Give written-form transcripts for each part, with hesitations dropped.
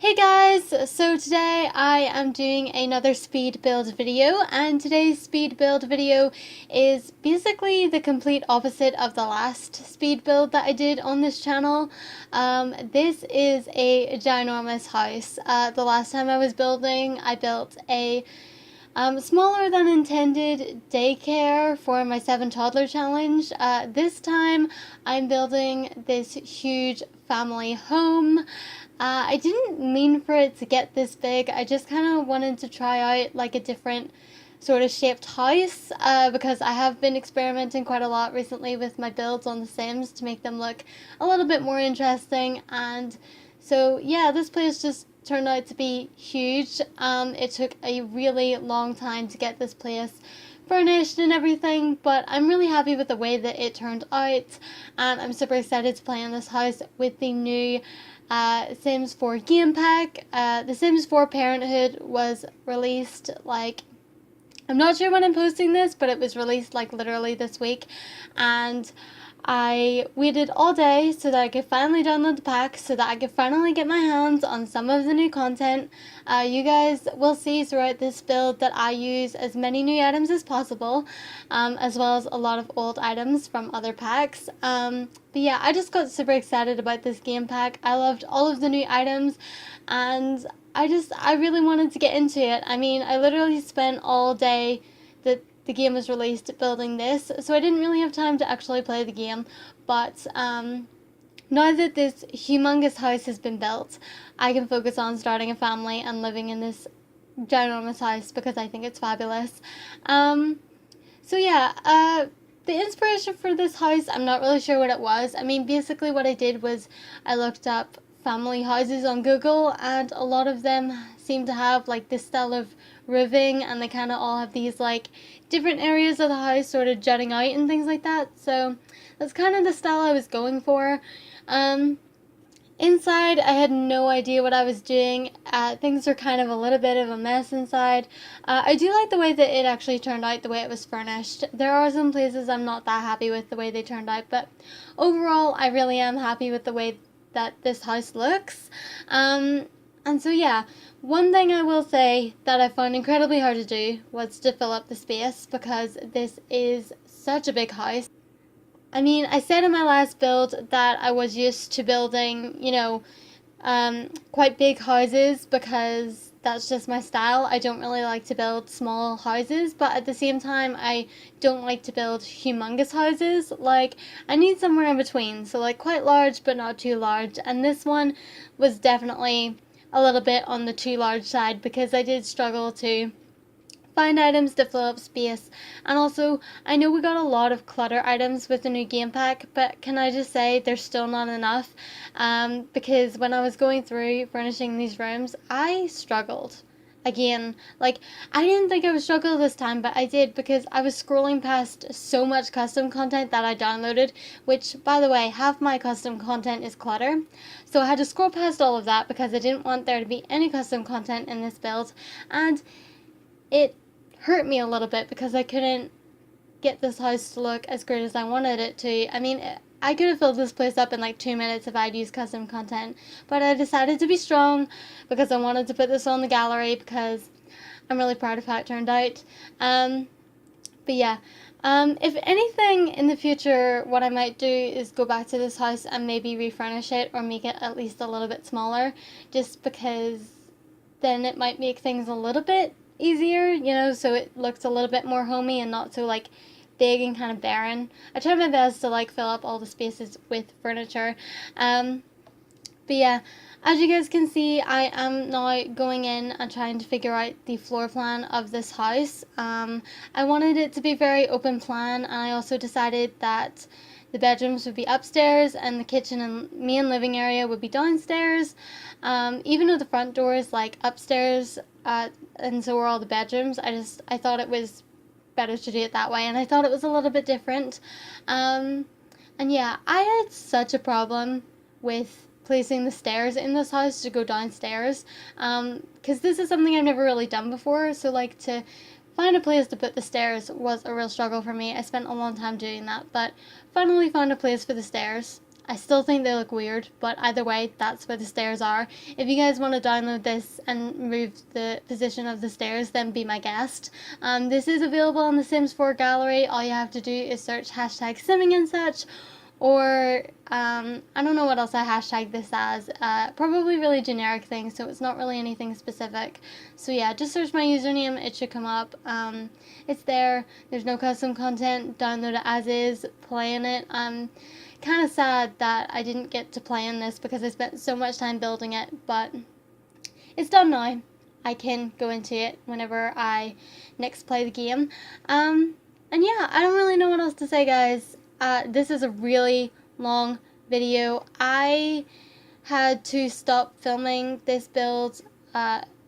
Hey guys, so today I am doing another speed build video, and today's speed build video is basically the complete opposite of the last speed build that I did on this channel. This is a ginormous house. The last time I was building, I built a smaller than intended daycare for my 7 toddler challenge. This time I'm building this huge family home. I didn't mean for it to get this big. I just kind of wanted to try out like a different sort of shaped house because I have been experimenting quite a lot recently with my builds on The Sims to make them look a little bit more interesting. And so yeah, this place just turned out to be huge. It took a really long time to get this place furnished and everything, but I'm really happy with the way that it turned out, and I'm super excited to play in this house with the new Sims 4 game pack. The Sims 4 Parenthood was released I'm not sure when I'm posting this, but it was released like literally this week, and I waited all day so that I could finally download the pack so that I could finally get my hands on some of the new content. You guys will see throughout this build that I use as many new items as possible, as well as a lot of old items from other packs. But yeah, I just got super excited about this game pack. I loved all of the new items, and I really wanted to get into it. I mean, I literally spent all day that the game was released building this, so I didn't really have time to actually play the game. But now that this humongous house has been built, I can focus on starting a family and living in this ginormous house because I think it's fabulous. So yeah, the inspiration for this house, I'm not really sure what it was. I mean, basically what I did was I looked up family houses on Google, and a lot of them seem to have like this style of roofing, and they kind of all have these like different areas of the house sort of jutting out and things like that. So that's kind of the style I was going for. Inside, I had no idea what I was doing. Things are kind of a little bit of a mess inside. I do like the way that it actually turned out, the way it was furnished. There are some places I'm not that happy with the way they turned out, but overall I really am happy with the way that this house looks. And so yeah, one thing I will say that I found incredibly hard to do was to fill up the space, because this is such a big house. I mean, I said in my last build that I was used to building, quite big houses because that's just my style. I don't really like to build small houses, but at the same time, I don't like to build humongous houses. Like, I need somewhere in between, so like quite large but not too large. And this one was definitely a little bit on the too large side because I did struggle to find items to fill up space. And also, I know we got a lot of clutter items with the new game pack, but can I just say there's still not enough, because when I was going through furnishing these rooms, I struggled. Again, like, I didn't think I would struggle this time, but I did, because I was scrolling past so much custom content that I downloaded, which, by the way, half my custom content is clutter. So I had to scroll past all of that because I didn't want there to be any custom content in this build, and it hurt me a little bit because I couldn't get this house to look as great as I wanted it to. I mean, I could have filled this place up in like 2 minutes if I'd used custom content, but I decided to be strong because I wanted to put this on the gallery because I'm really proud of how it turned out. But yeah, if anything in the future, what I might do is go back to this house and maybe refurnish it or make it at least a little bit smaller, just because then it might make things a little bit easier, so it looks a little bit more homey and not so like big and kind of barren. I tried my best to like fill up all the spaces with furniture. But yeah, as you guys can see, I am now going in and trying to figure out the floor plan of this house. I wanted it to be very open plan, and I also decided that the bedrooms would be upstairs and the kitchen and main living area would be downstairs. Even though the front door is like upstairs, and so were all the bedrooms, I thought it was better to do it that way, and I thought it was a little bit different. And yeah, I had such a problem with placing the stairs in this house to go downstairs, because this is something I've never really done before, so like to find a place to put the stairs was a real struggle for me. I spent a long time doing that, but finally found a place for the stairs. I still think they look weird, but either way, that's where the stairs are. If you guys want to download this and move the position of the stairs, then be my guest. This is available on the Sims 4 gallery. All you have to do is search hashtag SimmingAndSuch, or I don't know what else I hashtag this as. Probably really generic things, so it's not really anything specific. So yeah, just search my username, it should come up. It's there. There's no custom content. Download it as is, playing it. Kind of sad that I didn't get to play in this because I spent so much time building it, but it's done now. I can go into it whenever I next play the game. And yeah, I don't really know what else to say, guys. This is a really long video. I had to stop filming this build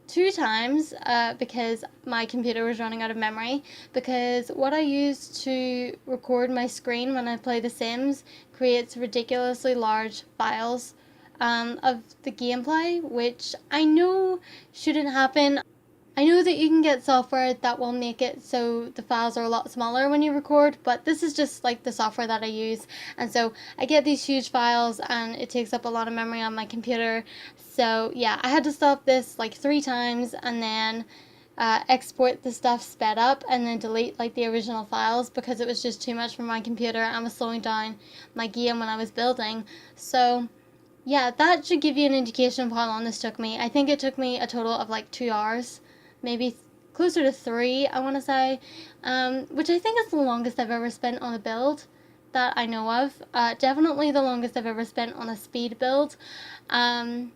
2 times because my computer was running out of memory, because what I use to record my screen when I play The Sims creates ridiculously large files of the gameplay, which I know shouldn't happen. I know that you can get software that will make it so the files are a lot smaller when you record, but this is just like the software that I use, and so I get these huge files and it takes up a lot of memory on my computer. So yeah, I had to stop this like 3 times and then export the stuff sped up and then delete like the original files because it was just too much for my computer and was slowing down my game when I was building. So yeah, that should give you an indication of how long this took me. I think it took me a total of like 2 hours. Maybe closer to 3, I want to say, which I think is the longest I've ever spent on a build that I know of. Definitely the longest I've ever spent on a speed build. But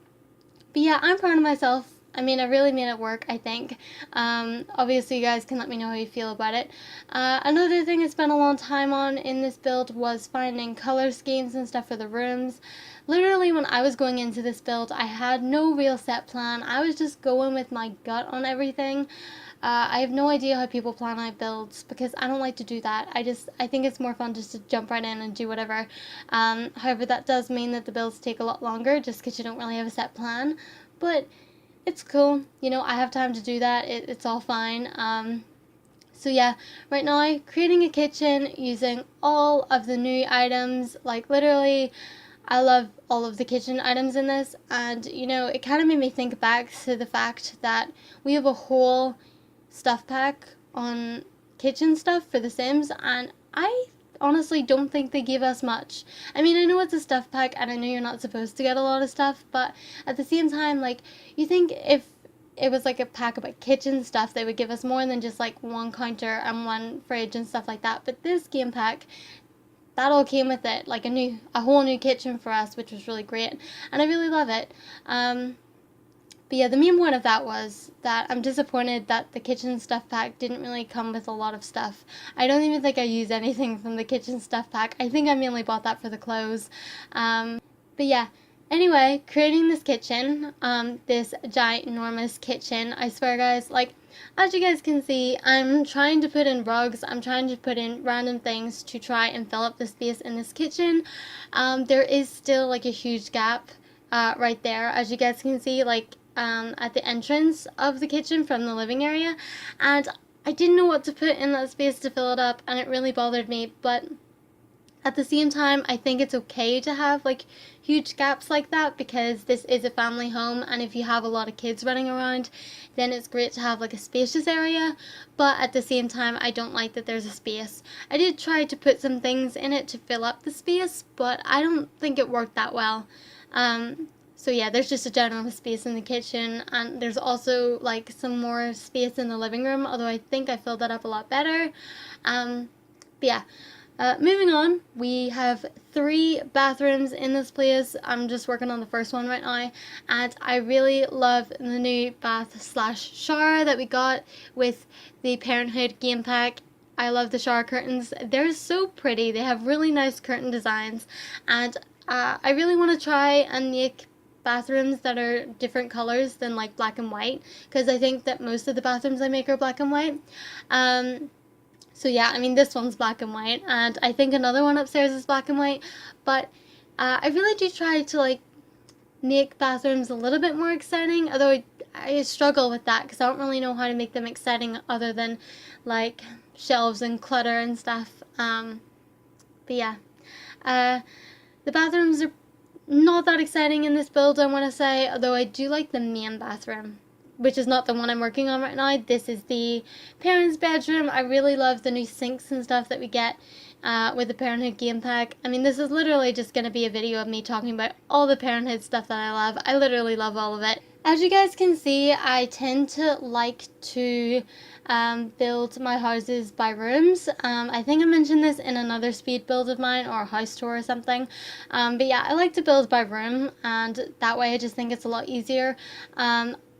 yeah, I'm proud of myself. I mean, I really made it work, I think. Obviously, you guys can let me know how you feel about it. Another thing I spent a long time on in this build was finding color schemes and stuff for the rooms. Literally, when I was going into this build, I had no real set plan. I was just going with my gut on everything. I have no idea how people plan out builds because I don't like to do that. I think it's more fun just to jump right in and do whatever. However, that does mean that the builds take a lot longer just because you don't really have a set plan. But it's cool. You know, I have time to do that. It's all fine. So yeah, right now, creating a kitchen using all of the new items, like literally, I love all of the kitchen items in this, and you know, it kind of made me think back to the fact that we have a whole stuff pack on kitchen stuff for The Sims, and I honestly don't think they give us much. I mean, I know it's a stuff pack, and I know you're not supposed to get a lot of stuff, but at the same time, like, you think if it was like a pack of like kitchen stuff, they would give us more than just like 1 counter and 1 fridge and stuff like that. But this game pack, that all came with it, like a whole new kitchen for us, which was really great, and I really love it. But yeah, the main point of that was that I'm disappointed that the kitchen stuff pack didn't really come with a lot of stuff. I don't even think I used anything from the kitchen stuff pack. I think I mainly bought that for the clothes. But yeah, anyway, creating this kitchen, this ginormous kitchen, I swear guys, like, as you guys can see, I'm trying to put in rugs, I'm trying to put in random things to try and fill up the space in this kitchen. There is still like a huge gap right there, as you guys can see, like at the entrance of the kitchen from the living area, and I didn't know what to put in that space to fill it up, and it really bothered me. But at the same time, I think it's okay to have like huge gaps like that because this is a family home, and if you have a lot of kids running around, then it's great to have like a spacious area. But at the same time, I don't like that there's a space. I did try to put some things in it to fill up the space, but I don't think it worked that well. So yeah, there's just a general space in the kitchen, and there's also like some more space in the living room, although I think I filled that up a lot better. But yeah. Moving on, we have 3 bathrooms in this place. I'm just working on the first one right now, and I really love the new bath/shower that we got with the Parenthood game pack. I love the shower curtains. They're so pretty. They have really nice curtain designs, and I really want to try and make bathrooms that are different colors than like black and white, because I think that most of the bathrooms I make are black and white. So yeah, I mean, this one's black and white, and I think another one upstairs is black and white, but I really do try to like make bathrooms a little bit more exciting, although I struggle with that because I don't really know how to make them exciting other than like shelves and clutter and stuff. But yeah, The bathrooms are not that exciting in this build, I want to say, although I do like the main bathroom, which is not the one I'm working on right now. This is the parents' bedroom. I really love the new sinks and stuff that we get with the Parenthood game pack. I mean, this is literally just going to be a video of me talking about all the Parenthood stuff that I love. I literally love all of it. As you guys can see, I tend to like to build my houses by rooms. I think I mentioned this in another speed build of mine, or a house tour or something. But yeah, I like to build by room, and that way I just think it's a lot easier.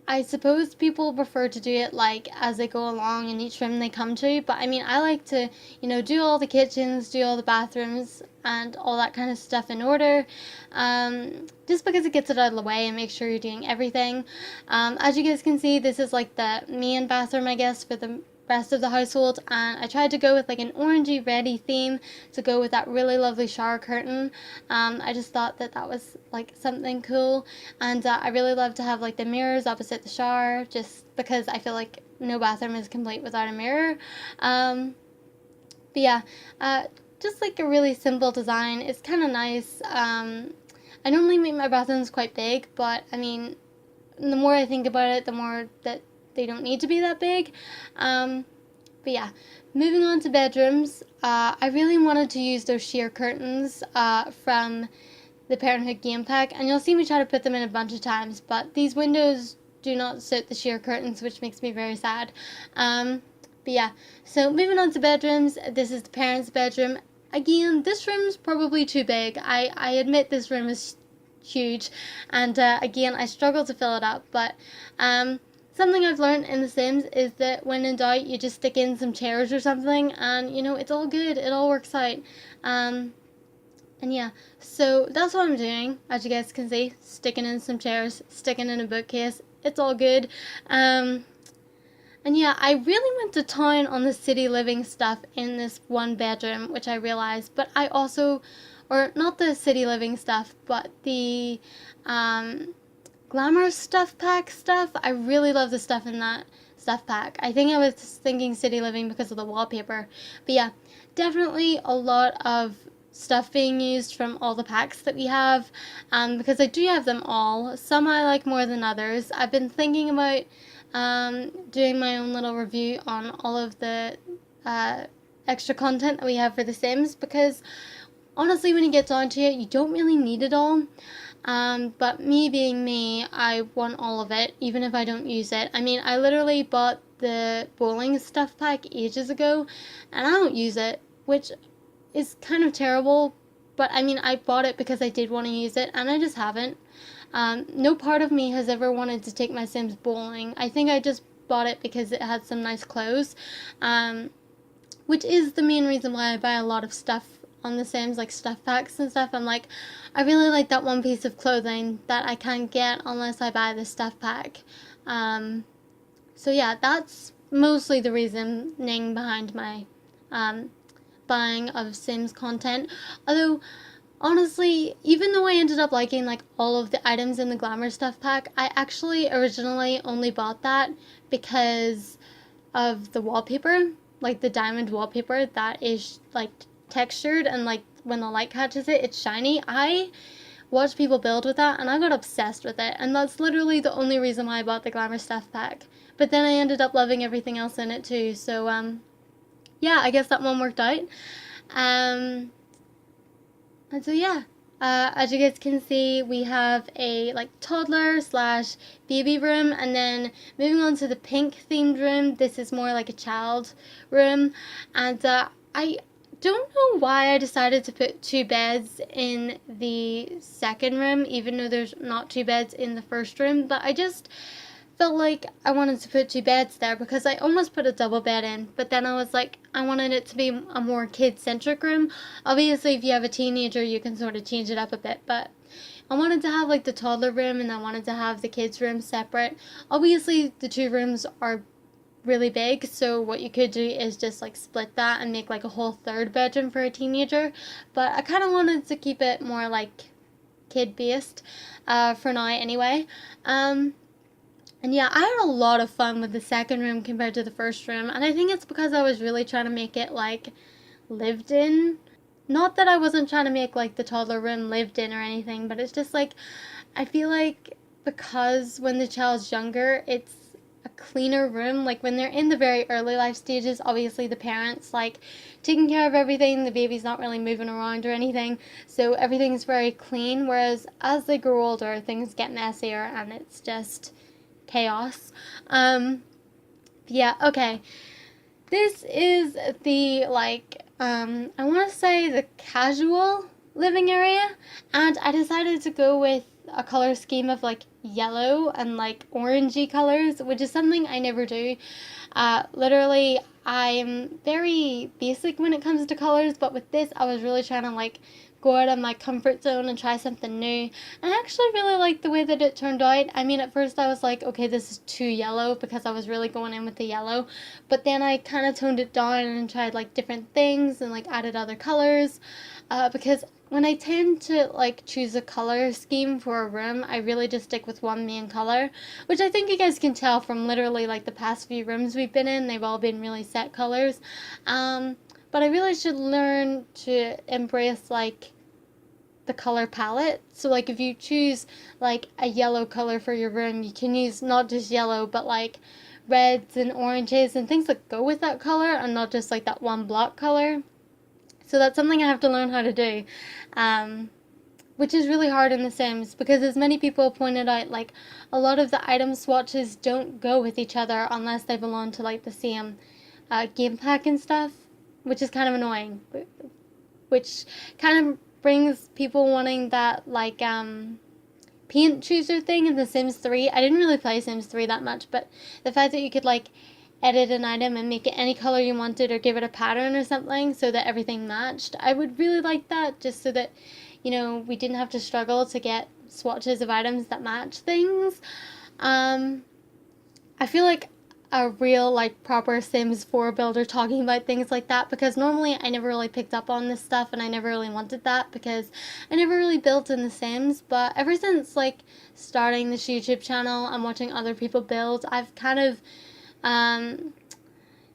I suppose people prefer to do it like as they go along in each room they come to, but I mean, I like to, you know, do all the kitchens, do all the bathrooms and all that kind of stuff in order, just because it gets it out of the way and makes sure you're doing everything. As you guys can see, this is like the main bathroom, I guess, for the rest of the household, and I tried to go with like an orangey reddy theme to go with that really lovely shower curtain. I just thought that that was like something cool, and I really love to have like the mirrors opposite the shower, just because I feel like no bathroom is complete without a mirror. But yeah, just like a really simple design. It's kind of nice. I normally make my bathrooms quite big, but I mean, the more I think about it, the more that they don't need to be that big. But yeah, moving on to bedrooms, I really wanted to use those sheer curtains from the Parenthood game pack, and you'll see me try to put them in a bunch of times, but these windows do not suit the sheer curtains, which makes me very sad. But yeah, so moving on to bedrooms, this is the parents' bedroom. Again, this room's probably too big. I admit this room is huge, and again, I struggle to fill it up, but something I've learned in The Sims is that when in doubt, you just stick in some chairs or something, and you know, it's all good, it all works out. And yeah, so that's what I'm doing, as you guys can see, sticking in some chairs, sticking in a bookcase, it's all good. And yeah, I really went to town on the city living stuff in this one bedroom, which I realized, but I also, or not the city living stuff, but the glamour stuff pack stuff. I really love the stuff in that stuff pack. I think I was thinking city living because of the wallpaper, but yeah, definitely a lot of stuff being used from all the packs that we have, because I do have them all. Some I like more than others. I've been thinking about doing my own little review on all of the extra content that we have for The Sims, because honestly, when you get down to it, you don't really need it all. But me being me, I want all of it, even if I don't use it. I mean, I literally bought the bowling stuff pack ages ago, and I don't use it, which is kind of terrible, but I mean, I bought it because I did want to use it, and I just haven't. No part of me has ever wanted to take my Sims bowling. I think I just bought it because it had some nice clothes, which is the main reason why I buy a lot of stuff on The Sims, like stuff packs and stuff. I'm like, I really like that one piece of clothing that I can't get unless I buy the stuff pack. So yeah, that's mostly the reasoning behind my buying of Sims content. Although, honestly, even though I ended up liking like all of the items in the glamour stuff pack, I actually originally only bought that because of the wallpaper, like the diamond wallpaper that is like textured, and like when the light catches it, it's shiny. I watched people build with that and I got obsessed with it, and that's literally the only reason why I bought the glamour stuff pack. But then I ended up loving everything else in it too, so yeah, I guess that one worked out. And so yeah, as you guys can see, we have a like toddler slash baby room, and then moving on to the pink themed room, this is more like a child room. And I don't know why I decided to put 2 beds in the second room, even though there's not 2 beds in the first room, but I just felt like I wanted to put 2 beds there because I almost put a double bed in, but then I was like, I wanted it to be a more kid-centric room. Obviously, if you have a teenager, you can sort of change it up a bit, but I wanted to have like the toddler room, and I wanted to have the kids room separate. Obviously, the 2 rooms are really big, so what you could do is just like split that and make like a whole 3rd bedroom for a teenager, but I kind of wanted to keep it more like kid-based for now anyway. And yeah, I had a lot of fun with the second room compared to the first room, and I think it's because I was really trying to make it like lived in. not that I wasn't trying to make like the toddler room lived in or anything, but it's just like I feel like because when the child's younger, it's a cleaner room. Like when they're in the very early life stages, obviously the parents like taking care of everything, the baby's not really moving around or anything, so everything's very clean. Whereas as they grow older, things get messier and it's just chaos. Yeah, okay. This is the I want to say the casual living area, and I decided to go with a color scheme of like yellow and like orangey colors, which is something I never do. Literally, I'm very basic when it comes to colors, but with this, I was really trying to like go out of my comfort zone and try something new. And I actually really liked the way that it turned out. I mean, at first I was like, okay, this is too yellow because I was really going in with the yellow. But then I kind of toned it down and tried like different things and like added other colors. Because when I tend to like choose a color scheme for a room, I really just stick with one main color, which I think you guys can tell from literally like the past few rooms we've been in. They've all been really set colors. But I really should learn to embrace like the color palette. So like if you choose like a yellow color for your room, you can use not just yellow but like reds and oranges and things that go with that color and not just like that one block color. So that's something I have to learn how to do. Which is really hard in The Sims because as many people pointed out, like a lot of the item swatches don't go with each other unless they belong to like the same game pack and stuff, which is kind of annoying, which kind of brings people wanting that like paint chooser thing in The Sims 3. I didn't really play Sims 3 that much, but the fact that you could like edit an item and make it any color you wanted or give it a pattern or something so that everything matched, I would really like that, just so that, you know, we didn't have to struggle to get swatches of items that match things. I feel like a real like proper Sims 4 builder talking about things like that, because normally I never really picked up on this stuff and I never really wanted that because I never really built in The Sims. But ever since like starting this YouTube channel and watching other people build, I've kind of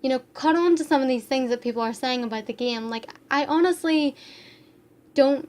you know, caught on to some of these things that people are saying about the game. Like I honestly don't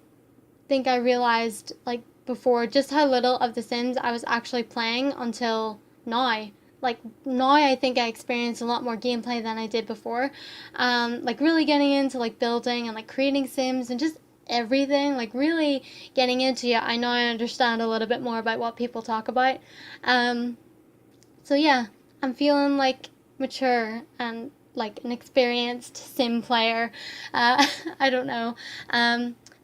think I realized like before just how little of The Sims I was actually playing until now. Like now I think I experienced a lot more gameplay than I did before. Like really getting into like building and like creating Sims and just everything, like really getting into it. I know I understand a little bit more about what people talk about. So yeah, I'm feeling like mature and like an experienced sim player. I don't know.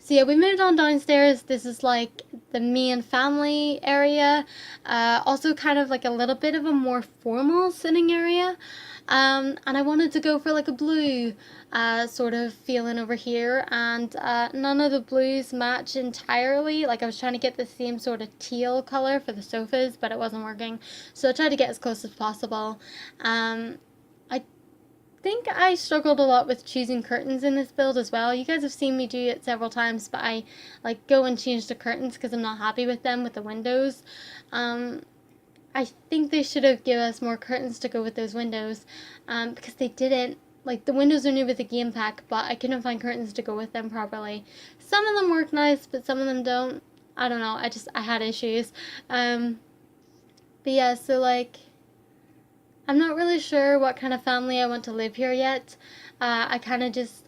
So yeah, we moved on downstairs. This is like the main family area. Also kind of like a little bit of a more formal sitting area. And I wanted to go for like a blue sort of feeling over here, and none of the blues match entirely. Like I was trying to get the same sort of teal color for the sofas, but it wasn't working. So I tried to get as close as possible. I think I struggled a lot with choosing curtains in this build as well. You guys have seen me do it several times, but I like go and change the curtains because I'm not happy with them with the windows. I think they should have given us more curtains to go with those windows, because they didn't. Like the windows are new with the game pack, but I couldn't find curtains to go with them properly. Some of them work nice, but some of them don't. I don't know. I had issues. But yeah, so like I'm not really sure what kind of family I want to live here yet. I kind of just,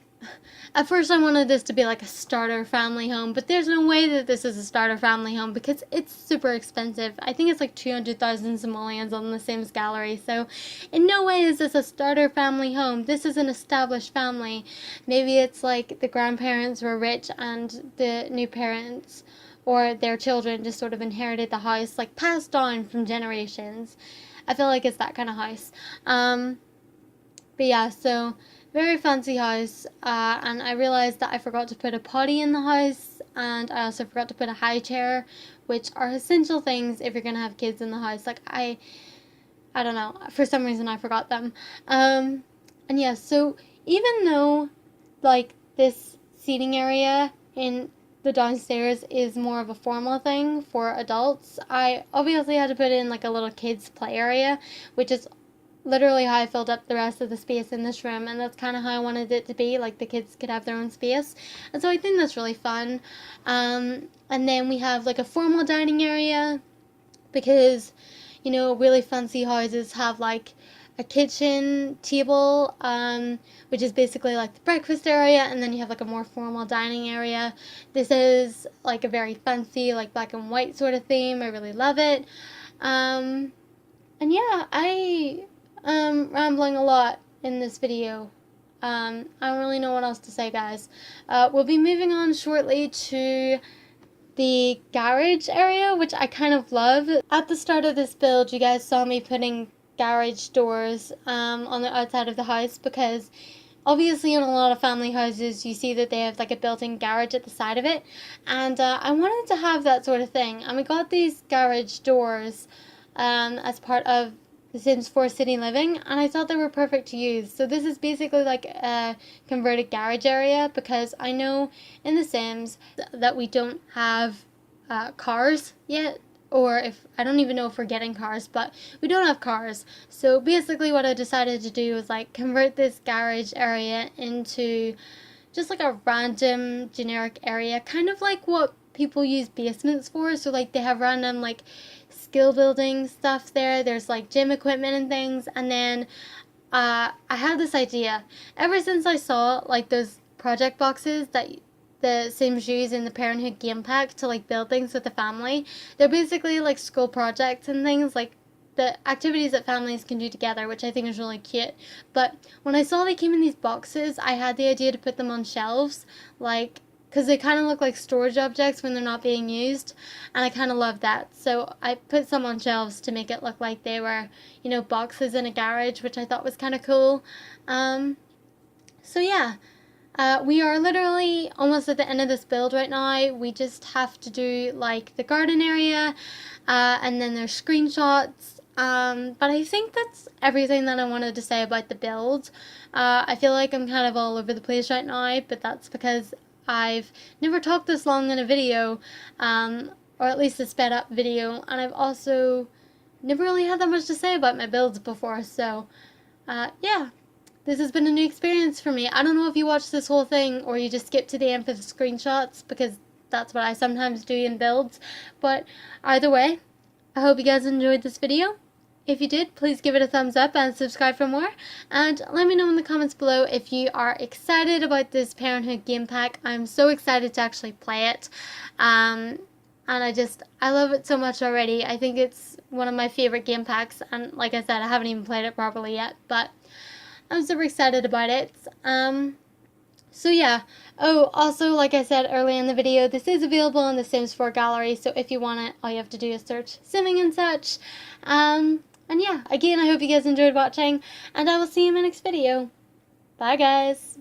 at first I wanted this to be like a starter family home, but there's no way that this is a starter family home because it's super expensive. I think it's like 200,000 simoleons on the Sims gallery, so in no way is this a starter family home. This is an established family. Maybe it's like the grandparents were rich and the new parents or their children just sort of inherited the house, like passed down from generations. I feel like it's that kind of house. But yeah, so very fancy house. And I realized that I forgot to put a potty in the house, and I also forgot to put a high chair, which are essential things if you're gonna have kids in the house. Like I don't know, for some reason I forgot them. And yeah, so even though like this seating area in the downstairs is more of a formal thing for adults, I obviously had to put in like a little kids play area, which is literally how I filled up the rest of the space in this room, and that's kind of how I wanted it to be, like the kids could have their own space. And so I think that's really fun. And then we have like a formal dining area, because really fancy houses have like a kitchen table, which is basically like the breakfast area, and then you have like a more formal dining area. This is like a very fancy, like black and white sort of theme. I really love it. And yeah, I am rambling a lot in this video. I don't really know what else to say, guys. We'll be moving on shortly to the garage area, which I kind of love. At the start of this build, you guys saw me putting garage doors on the outside of the house, because obviously in a lot of family houses you see that they have like a built-in garage at the side of it, and I wanted to have that sort of thing, and we got these garage doors as part of the Sims 4 City Living, and I thought they were perfect to use. So this is basically like a converted garage area, because I know in The Sims that we don't have cars yet, or if I don't even know if we're getting cars, but we don't have cars. So basically what I decided to do was like convert this garage area into just like a random generic area, kind of like what people use basements for. So like they have random like skill building stuff there. There's like gym equipment and things. And then I had this idea ever since I saw like those project boxes that the Sims use in the Parenthood game pack to like build things with the family. They're basically like school projects and things, like the activities that families can do together, which I think is really cute. But when I saw they came in these boxes, I had the idea to put them on shelves, like, because they kind of look like storage objects when they're not being used, and I kind of love that. So I put some on shelves to make it look like they were, boxes in a garage, which I thought was kind of cool. So yeah, we are literally almost at the end of this build right now. We just have to do like the garden area, and then there's screenshots. But I think that's everything that I wanted to say about the build. I feel like I'm kind of all over the place right now, but that's because I've never talked this long in a video, or at least a sped up video, and I've also never really had that much to say about my builds before, so yeah, this has been a new experience for me. I don't know if you watched this whole thing or you just skipped to the end for the screenshots, because that's what I sometimes do in builds, but either way, I hope you guys enjoyed this video. If you did, please give it a thumbs up and subscribe for more. And let me know in the comments below if you are excited about this Parenthood game pack. I'm so excited to actually play it. And I love it so much already. I think it's one of my favorite game packs. And like I said, I haven't even played it properly yet, but I'm super excited about it. So yeah. Oh, also, like I said earlier in the video, this is available in the Sims 4 gallery, so if you want it, all you have to do is search SimmingAndSuch. And yeah, again, I hope you guys enjoyed watching, and I will see you in my next video. Bye, guys!